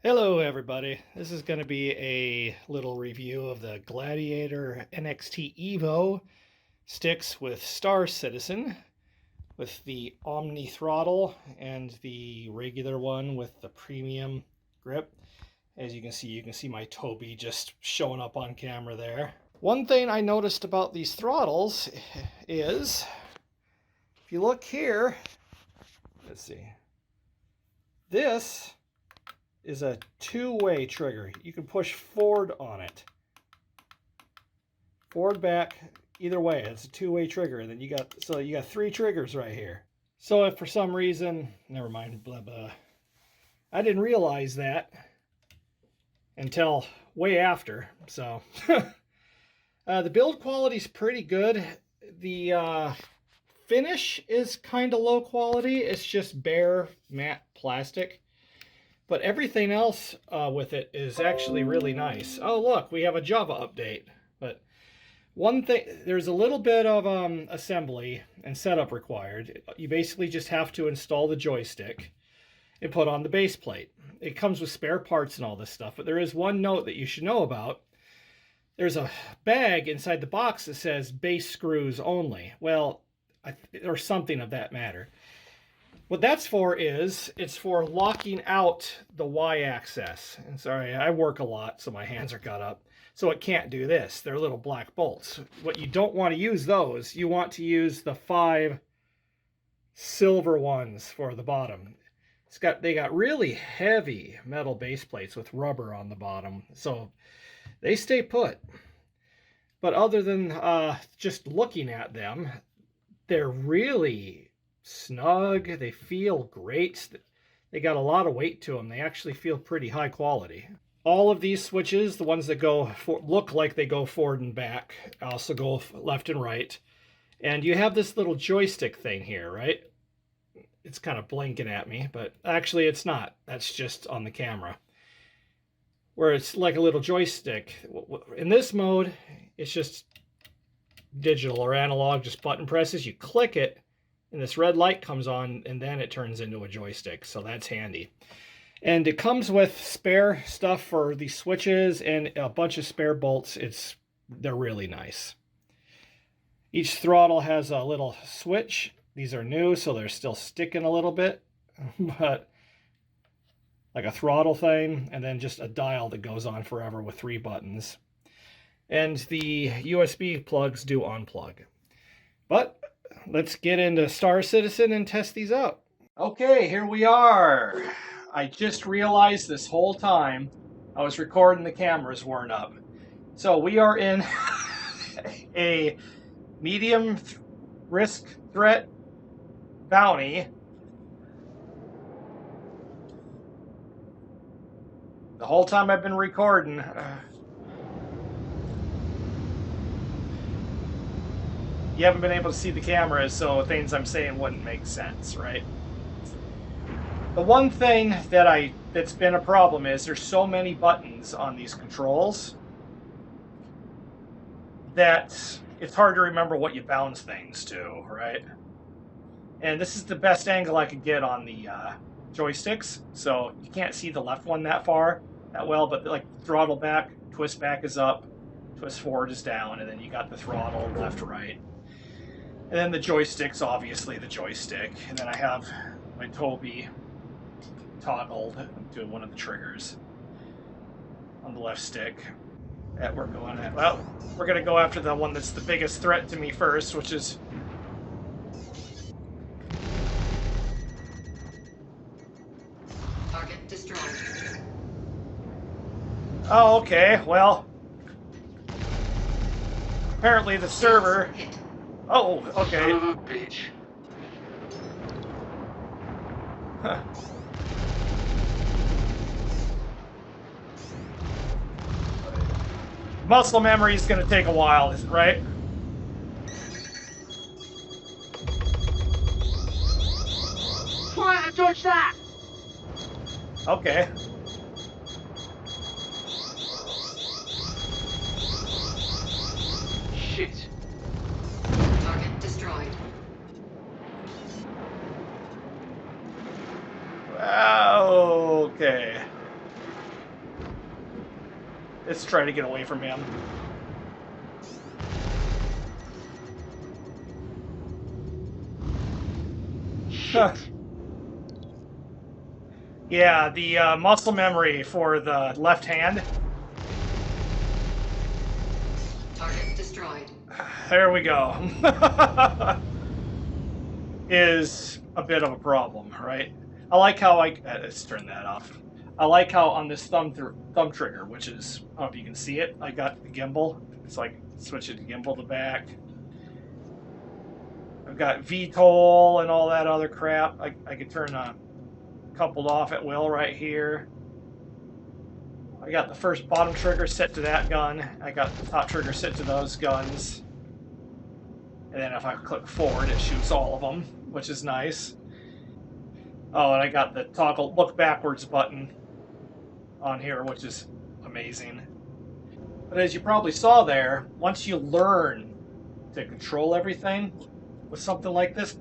Hello everybody, this is going to be a little review of the Gladiator NXT EVO sticks with Star Citizen with the Omni throttle and the regular one with the premium grip. As you can see my Toby just showing up on camera there. One thing I noticed about these throttles is, if you look here, let's see, this is a two-way trigger. You can push forward on it. Forward, back, either way. It's a two-way trigger. And then you got three triggers right here. So if for some reason, never mind, blah blah. I didn't realize that until way after. So the build quality is pretty good. The finish is kind of low quality. It's just bare matte plastic. But everything else with it is actually really nice. Oh, look, we have a Java update. But one thing, there's a little bit of assembly and setup required. You basically just have to install the joystick and put on the base plate. It comes with spare parts and all this stuff, but there is one note that you should know about. There's a bag inside the box that says base screws only. Well, or something of that matter. What that's for is, it's for locking out the Y-axis. And sorry, I work a lot, so my hands are cut up. So it can't do this. They're little black bolts. What you don't want to use those, you want to use the 5 silver ones for the bottom. They got really heavy metal base plates with rubber on the bottom, so they stay put. But other than just looking at them, they're really snug. They feel great. They got a lot of weight to them. They actually feel pretty high quality. All of these switches, the ones that look like they go forward and back, also go left and right. And you have this little joystick thing here, right? It's kind of blinking at me, but actually it's not. That's just on the camera. Where it's like a little joystick. In this mode, it's just digital or analog, just button presses. You click it, and this red light comes on, and then it turns into a joystick, so that's handy. And it comes with spare stuff for the switches and a bunch of spare bolts. They're really nice. Each throttle has a little switch. These are new, so they're still sticking a little bit, but like a throttle thing, and then just a dial that goes on forever with 3 buttons. And the USB plugs do unplug. But let's get into Star Citizen and test these out. Okay, here we are. I just realized this whole time I was recording, the cameras weren't up. So we are in a medium risk threat bounty. The whole time I've been recording, you haven't been able to see the cameras, so things I'm saying wouldn't make sense, right? The one thing that's been a problem is there's so many buttons on these controls that it's hard to remember what you bounce things to, right? And this is the best angle I could get on the joysticks, so you can't see the left one that well, but like throttle back, twist back is up, twist forward is down, and then you got the throttle left, right. And then the joystick's obviously the joystick. And then I have my Toby toggled to one of the triggers on the left stick. We're going to go after the one that's the biggest threat to me first, which is target destroyed. Oh, okay. Well, apparently the server. Oh, okay. Son of a bitch. Huh. Muscle memory is going to take a while, right? Why did I dodge that? Okay. Shit. Target destroyed. Okay. Let's try to get away from him. Huh. Yeah, the muscle memory for the left hand. Target destroyed. There we go. Is a bit of a problem, right? I like how let's turn that off. I like how on this thumb trigger, which is, I don't know if you can see it, I got the gimbal. It's like switch it to gimbal to back. I've got VTOL and all that other crap. I can turn coupled off at will right here. I got the first bottom trigger set to that gun. I got the top trigger set to those guns. And then if I click forward, it shoots all of them, which is nice. Oh, and I got the toggle look backwards button on here, which is amazing. But as you probably saw there, once you learn to control everything with something like this,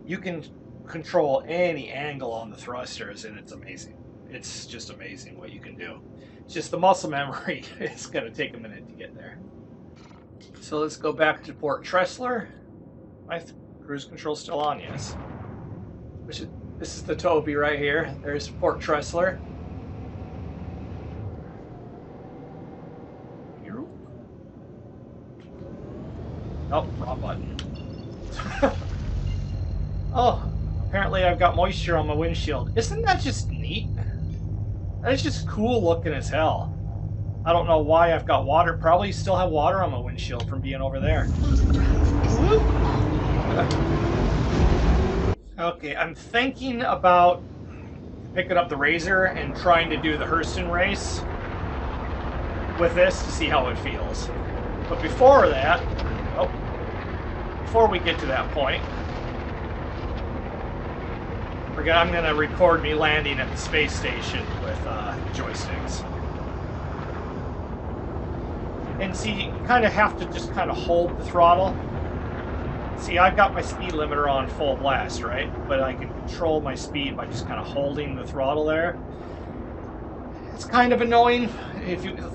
you can control any angle on the thrusters, and it's amazing. It's just amazing what you can do. It's just the muscle memory is going to take a minute to get there. So let's go back to Port Tressler. My cruise control's still on, yes. This is the Toby right here. There's Port Tressler. Oh, wrong button. Oh, apparently I've got moisture on my windshield. Isn't that just neat? That is just cool looking as hell. I don't know why I've got water. Probably still have water on my windshield from being over there. Okay, I'm thinking about picking up the Razor and trying to do the Hurston race with this to see how it feels. But before that, before we get to that point, I'm going to record me landing at the space station with joysticks. And see, you kind of have to just kind of hold the throttle. See, I've got my speed limiter on full blast, right? But I can control my speed by just kind of holding the throttle there. It's kind of annoying.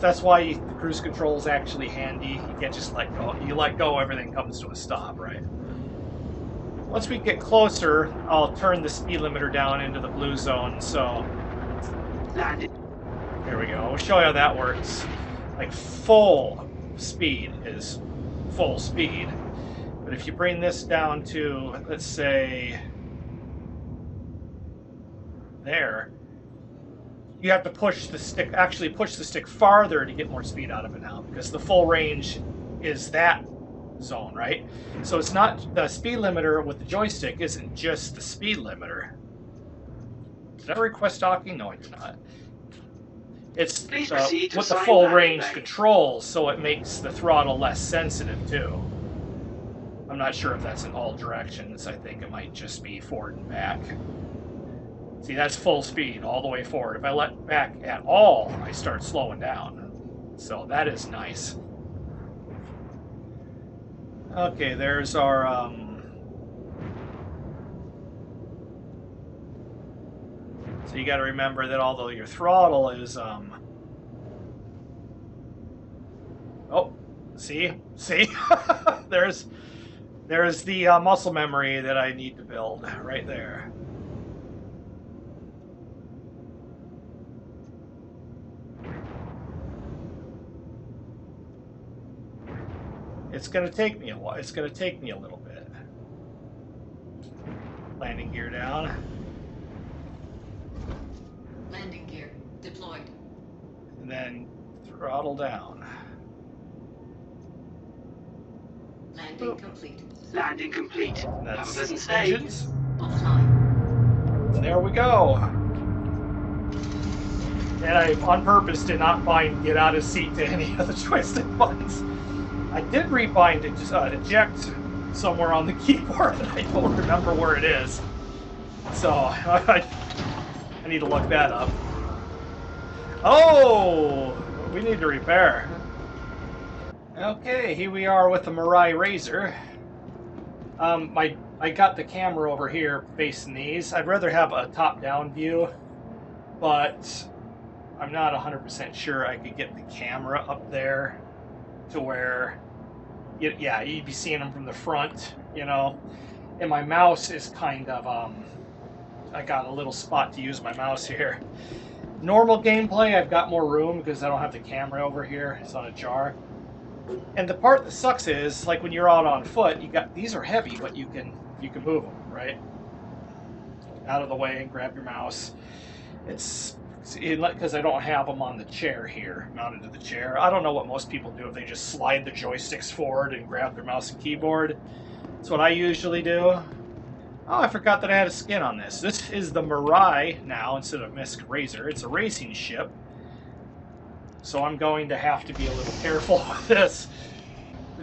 That's why the cruise control is actually handy. You can't just let go. You let go, everything comes to a stop, right? Once we get closer, I'll turn the speed limiter down into the blue zone. So there we go. We'll show you how that works. Like full speed is full speed. But if you bring this down to, let's say, there, you have to push the stick, actually push the stick farther to get more speed out of it now, because the full range is that zone, right? So it's not, the speed limiter with the joystick isn't just the speed limiter. Did I request docking? No, I did not. It's with the full range controls, so it makes the throttle less sensitive too. I'm not sure if that's in all directions. I think it might just be forward and back. See, that's full speed all the way forward. If I let back at all, I start slowing down. So that is nice. Okay, there's our so you got to remember that although your throttle is oh, see there's the muscle memory that I need to build right there. It's going to take me a while. It's going to take me a little bit. Landing gear down. Landing gear deployed. And then throttle down. Landing complete. Landing complete. That's Pleasant stay. engines. Offline. There we go. And I, on purpose, did not bind get out of seat to any of the joystick buttons. I did rebind it, just eject somewhere on the keyboard, and I don't remember where it is. So I need to look that up. Oh, we need to repair. Okay, here we are with the Mirai Razor. I got the camera over here facing these. I'd rather have a top-down view, but I'm not 100% sure I could get the camera up there to where, yeah, you'd be seeing them from the front, you know. And my mouse is kind of, I got a little spot to use my mouse here. Normal gameplay, I've got more room because I don't have the camera over here. It's on a jar. And the part that sucks is, like when you're out on foot, these are heavy, but you can move them, right? Out of the way and grab your mouse. It's because I don't have them on the chair here, mounted to the chair. I don't know what most people do if they just slide the joysticks forward and grab their mouse and keyboard. That's what I usually do. Oh, I forgot that I had a skin on this. This is the Mirai now instead of Misk Razor. It's a racing ship. So I'm going to have to be a little careful with this.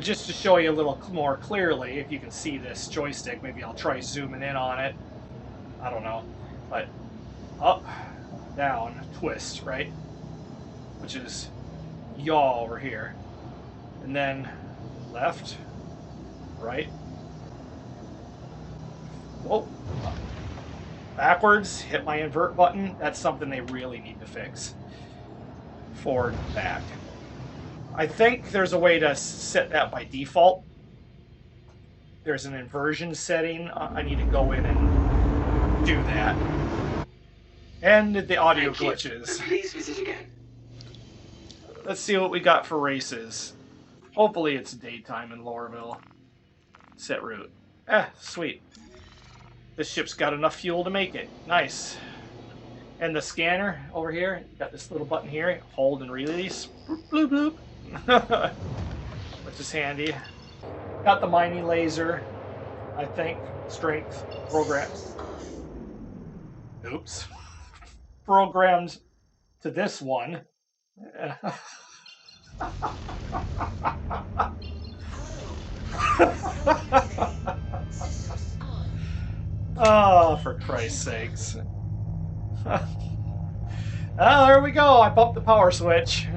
Just to show you a little more clearly, if you can see this joystick, maybe I'll try zooming in on it. I don't know. But up, down, twist, right? Which is yaw over here. And then left, right. Whoa. Backwards, hit my invert button. That's something they really need to fix. Forward, back. I think there's a way to set that by default. There's an inversion setting. I need to go in and do that. And the audio glitches. Please visit again. Let's see what we got for races. Hopefully it's daytime in Lorville. Set route. Sweet. This ship's got enough fuel to make it. Nice. And the scanner over here, got this little button here. Hold and release. Bloop, bloop, bloop. Which is handy. Got the mining laser, I think. Strength. Program. Oops. Programmed to this one. Oh, for Christ's sakes. Oh, there we go. I bumped the power switch.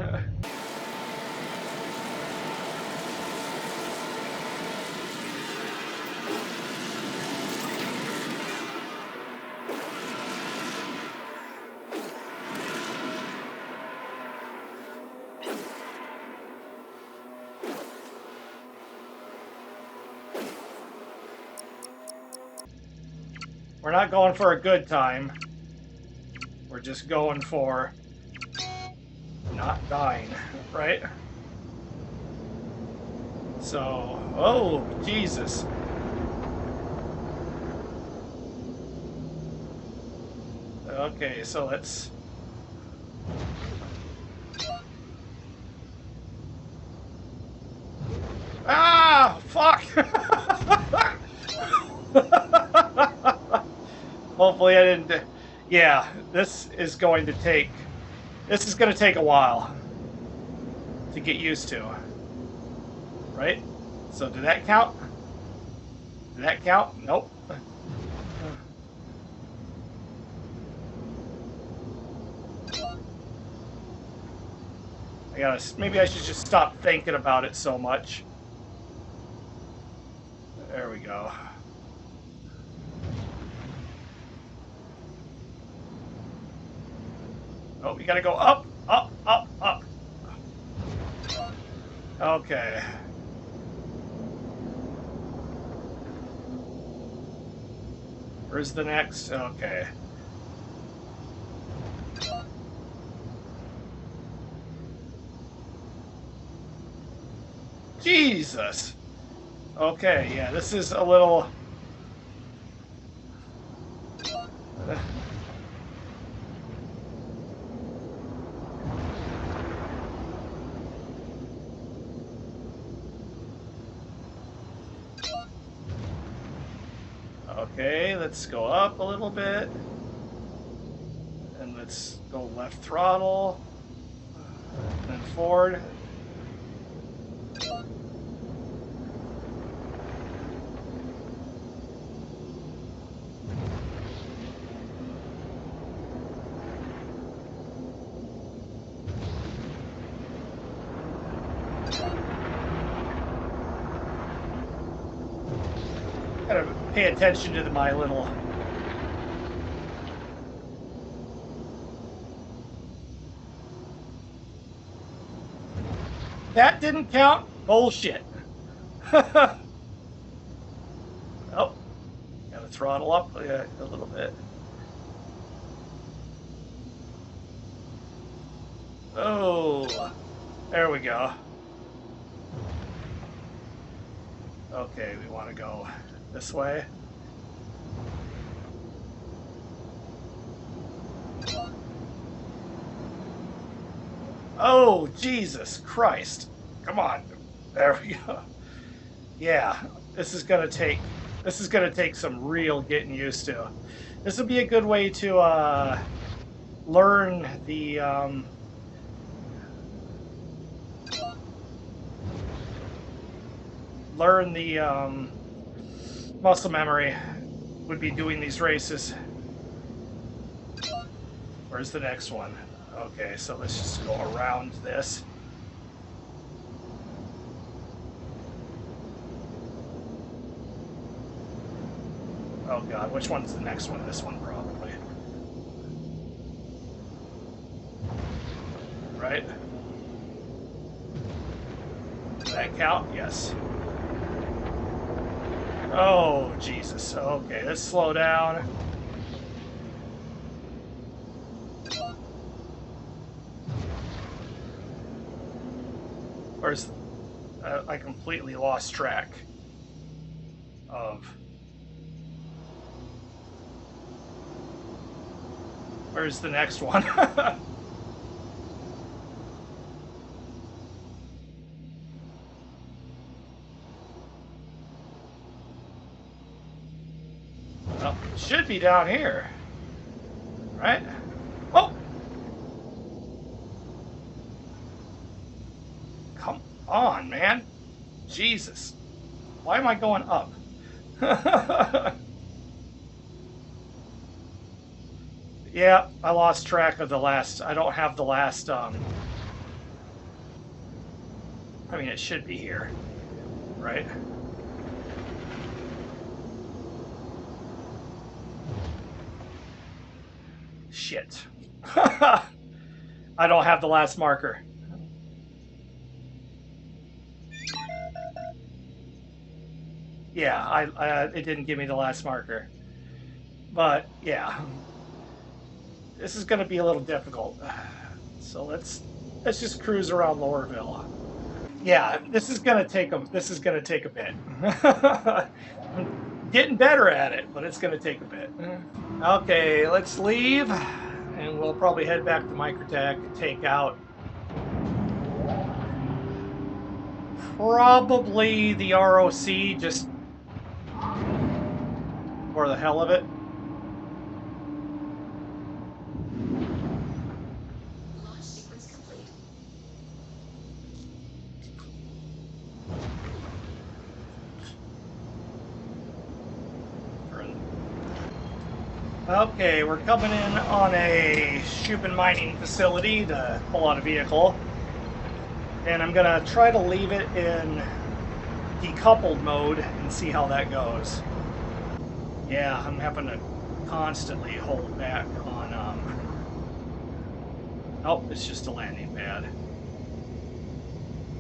We're not going for a good time. We're just going for not dying, right? So, oh, Jesus. Okay, so let's... Ah, fuck! Hopefully I didn't... Yeah, this is going to take a while to get used to. Right? So did that count? Did that count? Nope. Maybe I should just stop thinking about it so much. There we go. Oh, we gotta go up, up, up, up. Okay. Where's the next? Okay. Jesus. Okay, yeah, this is a little... Okay, let's go up a little bit. And let's go left throttle. And then forward. Gotta pay attention to my little... That didn't count? Bullshit. Oh, gotta throttle up a little bit. Oh, there we go. Okay, we want to go this way. Oh, Jesus Christ. Come on. There we go. Yeah, this is gonna take some real getting used to. This would be a good way to learn the muscle memory. Would be doing these races. Where's the next one? Okay, so let's just go around this. Oh god, which one's the next one? This one probably. Right? Did that count? Yes. Oh, Jesus. Okay, let's slow down. Where's... I completely lost track of... Where's the next one? Well, it should be down here. Right? Oh! Come on, man. Jesus. Why am I going up? Yeah, I lost track of the last... I don't have the last... I mean, it should be here. Right? Shit. I don't have the last marker. Yeah, it didn't give me the last marker. But, yeah. This is going to be a little difficult. So let's just cruise around Lowerville. Yeah, this is going to take a bit. I'm getting better at it, but it's going to take a bit. Okay, let's leave, and we'll probably head back to Microtech and take out probably the ROC just for the hell of it. Launch sequence complete. Okay, we're coming in on a Shubin mining facility to pull out a vehicle. And I'm gonna try to leave it in decoupled mode and see how that goes. Yeah, I'm having to constantly hold back on, oh, it's just a landing pad.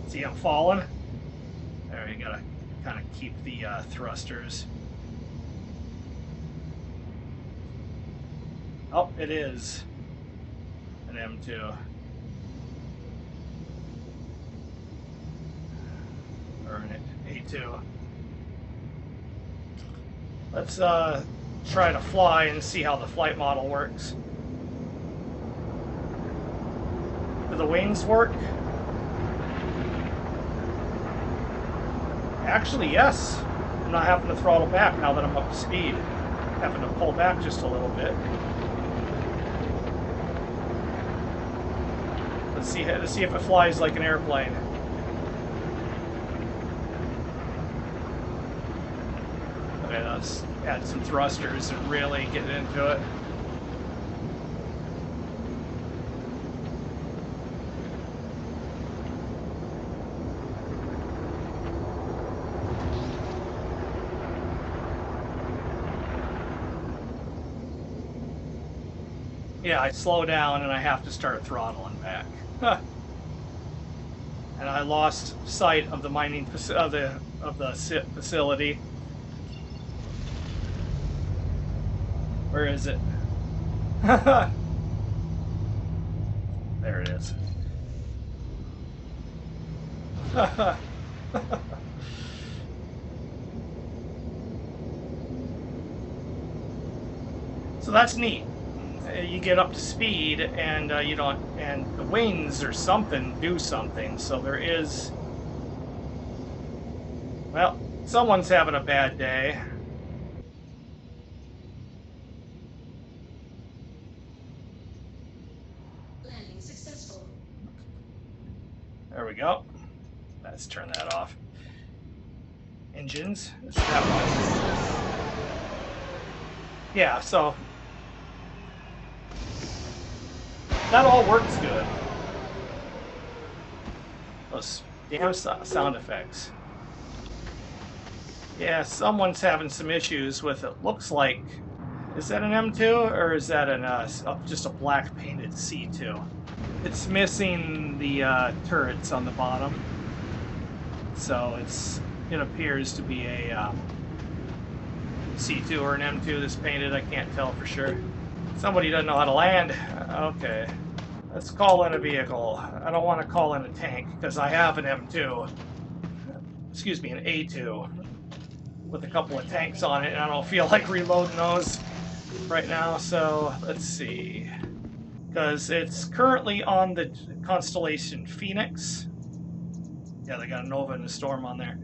See, I'm falling. There, you gotta kind of keep the thrusters. Oh, it is an M2. Or an A2. Let's try to fly and see how the flight model works. Do the wings work? Actually, yes. I'm not having to throttle back now that I'm up to speed. Having to pull back just a little bit. Let's see if it flies like an airplane. Okay, let's add some thrusters and really get into it. Yeah, I slow down and I have to start throttling back. and I lost sight of the mining facility. Where is it? There it is. So that's neat. You get up to speed, and you don't, and the wings or something do something. So there is. Well, someone's having a bad day. Landing successful. There we go. Let's turn that off. Engines. Is that one? Yeah, so that all works good. Those damn sound effects. Yeah, someone's having some issues with it. Looks like, is that an M2 or is that an just a black painted C2? It's missing the turrets on the bottom, so it appears to be a C2 or an M2 that's painted. I can't tell for sure. Somebody doesn't know how to land. Okay, let's call in a vehicle. I don't want to call in a tank because I have an M2. Excuse me, an A2 with a couple of tanks on it, and I don't feel like reloading those right now. So let's see, because it's currently on the constellation Phoenix. Yeah, they got a Nova and a Storm on there.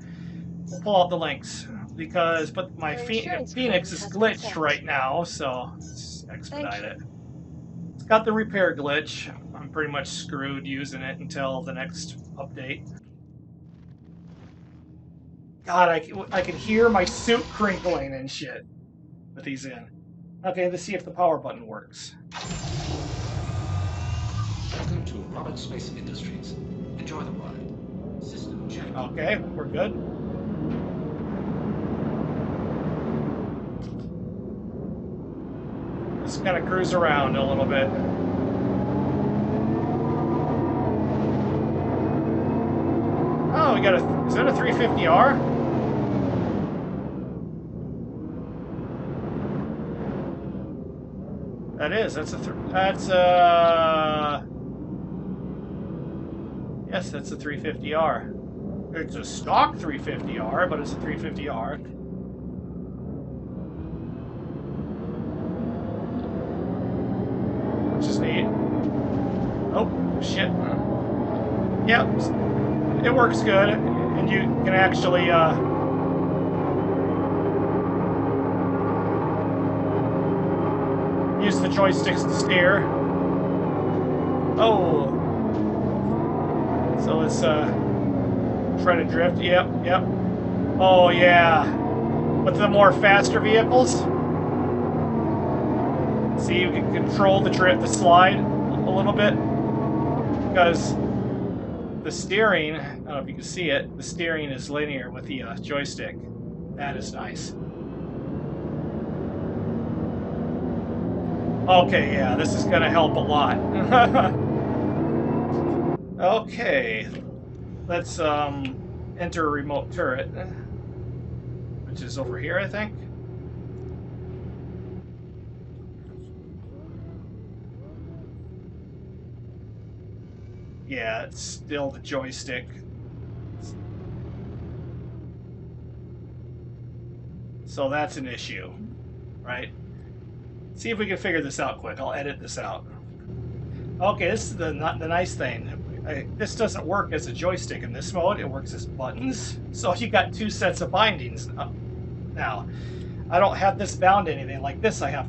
We'll pull out the links but my Phoenix is glitched right now, so let's expedite it. It's got the repair glitch. I'm pretty much screwed using it until the next update. God, I can hear my suit crinkling and shit with these in. Okay, let's see if the power button works. Welcome to Robert Space Industries. Enjoy the ride. System check. Okay, we're good. Just kind of cruise around a little bit. Oh, we got is that a 350R? That is. Yes, that's a 350R. It's a stock 350R, but it's a 350R. Which is neat. Oh, shit. Yep. It works good, and you can actually, use the joysticks to steer. Oh. So let's try to drift. Yep. Oh yeah. With the more faster vehicles, see, you can control the slide a little bit, because the steering, I don't know if you can see it, the steering is linear with the joystick. That is nice. Okay, yeah, this is gonna help a lot. Okay, let's enter a remote turret, which is over here, I think. Yeah, it's still the joystick. So that's an issue, right? See if we can figure this out quick. I'll edit this out. Okay, this is the nice thing. This doesn't work as a joystick in this mode. It works as buttons. So you got two sets of bindings. Now, I don't have this bound to anything. Like this, I have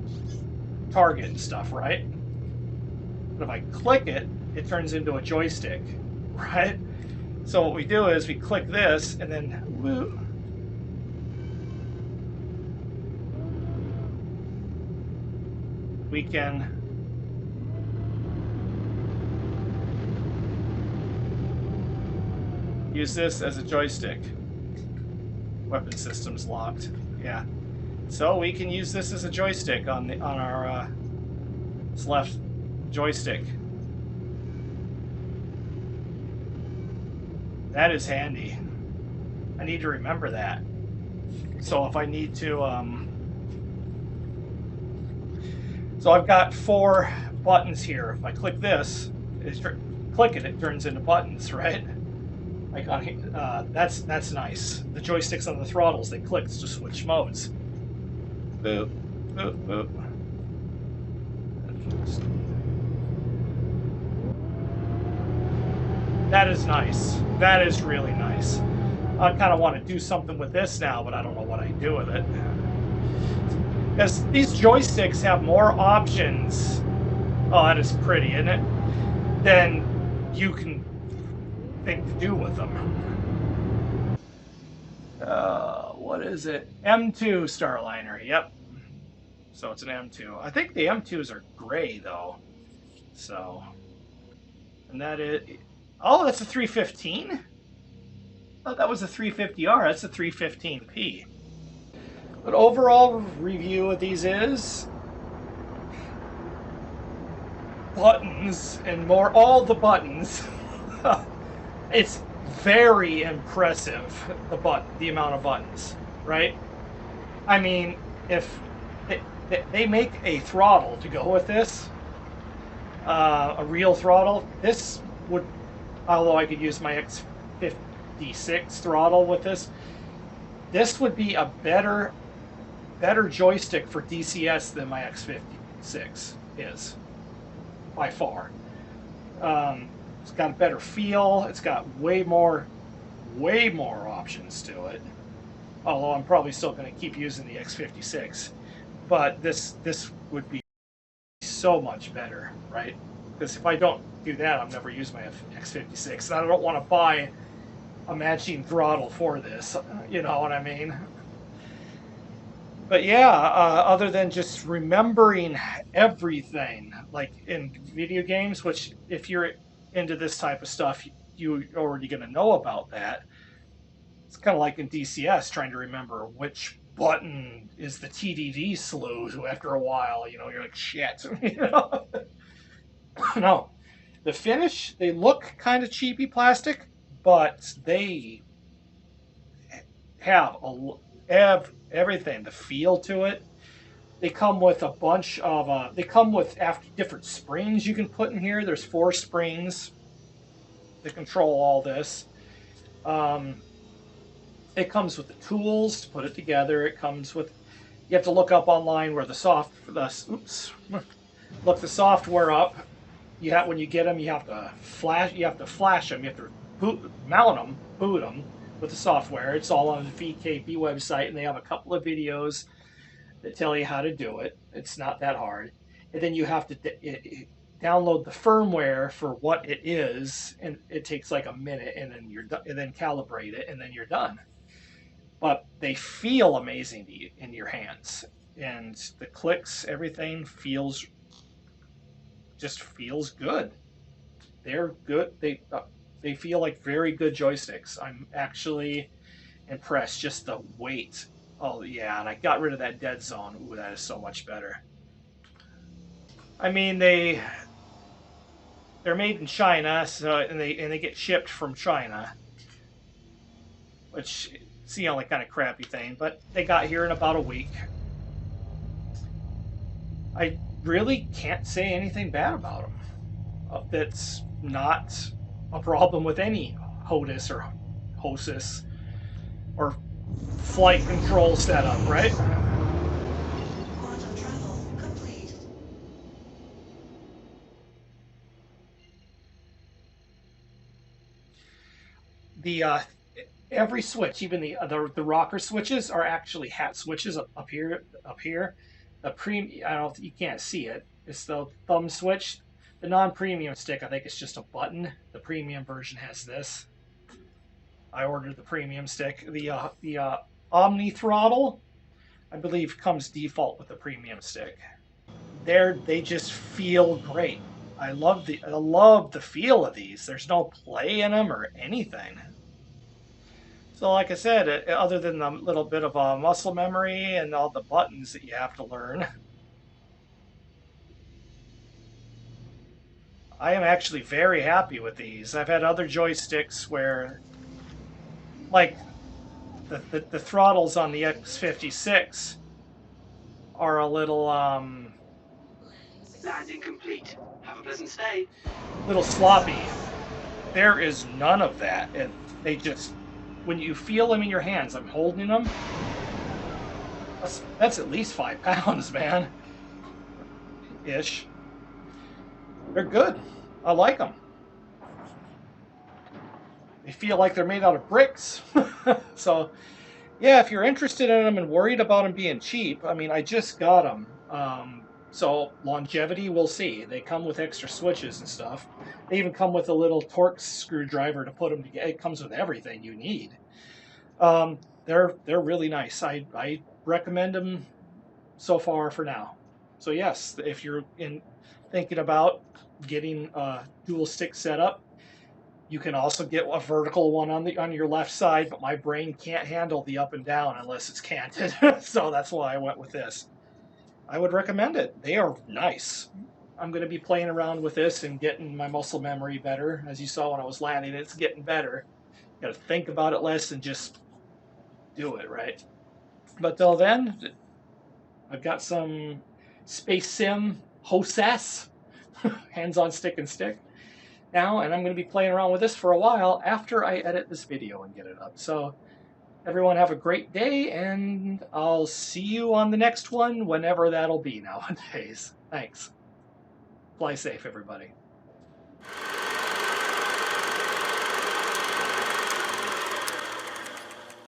target and stuff, right? But if I click it, it turns into a joystick, right? So what we do is we click this, and then woo, we can use this as a joystick. Weapon system's locked. Yeah. So we can use this as a joystick on our left joystick. That is handy. I need to remember that. So if I need to, so I've got 4 buttons here. If I click this, click it, it turns into buttons, right? Like on, that's nice. The joysticks on the throttles, they click to switch modes. Boop, boop, boop. That is nice. That is really nice. I kind of want to do something with this now, but I don't know what I do with it. Because these joysticks have more options. Oh, that is pretty, isn't it? Than you can think to do with them. What is it? M2 Starliner. Yep. So it's an M2. I think the M2s are gray though. So, and that is. Oh, that's a 315. I thought that was a 350R. That's a 315P. But overall review of these is buttons and more, all the buttons. It's very impressive, the amount of buttons, right? I mean, if they make a throttle to go with this, a real throttle, this would, although I could use my X56 throttle with this would be a better joystick for DCS than my X56 is, by far. It's got a better feel. It's got way more options to it. Although I'm probably still going to keep using the X56, but this would be so much better, right? Because if I don't do that, I'll never use my X56, and I don't want to buy a matching throttle for this. You know what I mean? But yeah, other than just remembering everything, like in video games, which if you're into this type of stuff, you're already going to know about that. It's kind of like in DCS, trying to remember which button is the TDD slew. After a while, you know, you're like, shit. You know? No, the finish, they look kind of cheapy plastic, but they have everything, the feel to it. They come with a bunch of, different springs you can put in here. There's 4 springs to control all this. It comes with the tools to put it together. It comes with, you have to look up online where look the software up. When you get them, you have to flash them. You have to mount them, boot them with the software. It's all on the VKP website, and they have a couple of videos that tell you how to do it. It's not that hard. And then you have to download the firmware for what it is, and it takes like a minute, and then you're done, and then calibrate it, and then you're done. But they feel amazing in your hands, and the clicks, everything just feels good. They're good. They feel like very good joysticks. I'm actually impressed. Just the weight. Oh yeah, and I got rid of that dead zone. Ooh, that is so much better. I mean, they're made in China, so and they get shipped from China, which is the only kind of crappy thing. But they got here in about a week. I really can't say anything bad about them. That's not a problem with any HOTUS or HOSIS or flight control setup, right? Quantum travel complete. The every switch, even the rocker switches, are actually hat switches up here. The I don't know if you can't see it. It's the thumb switch. The non-premium stick, I think it's just a button. The premium version has this. I ordered the premium stick. The Omni throttle, I believe, comes default with the premium stick. They just feel great. I love the feel of these. There's no play in them or anything. So like I said, other than the little bit of muscle memory and all the buttons that you have to learn, I am actually very happy with these. I've had other joysticks where like the throttles on the X56 are a little Landing complete. Have a pleasant stay. sloppy. There is none of that. They just, when you feel them in your hands, I'm holding them. That's at least 5 pounds, man. Ish. They're good. I like them. They feel like they're made out of bricks. So, yeah, if you're interested in them and worried about them being cheap, I mean, I just got them. So longevity, we'll see. They come with extra switches and stuff. They even come with a little Torx screwdriver to put them together. It comes with everything you need. They're really nice. I recommend them so far for now. So yes, if you're thinking about getting a dual stick setup, you can also get a vertical one on your left side, but my brain can't handle the up and down unless it's canted. So that's why I went with this. I would recommend it. They are nice. I'm going to be playing around with this and getting my muscle memory better. As you saw when I was landing, it's getting better. Got to think about it less and just do it, right? But till then, I've got some Space Sim Hostess, hands-on stick and stick now, and I'm going to be playing around with this for a while after I edit this video and get it up. So everyone have a great day, and I'll see you on the next one, whenever that'll be nowadays. Thanks. Fly safe, everybody.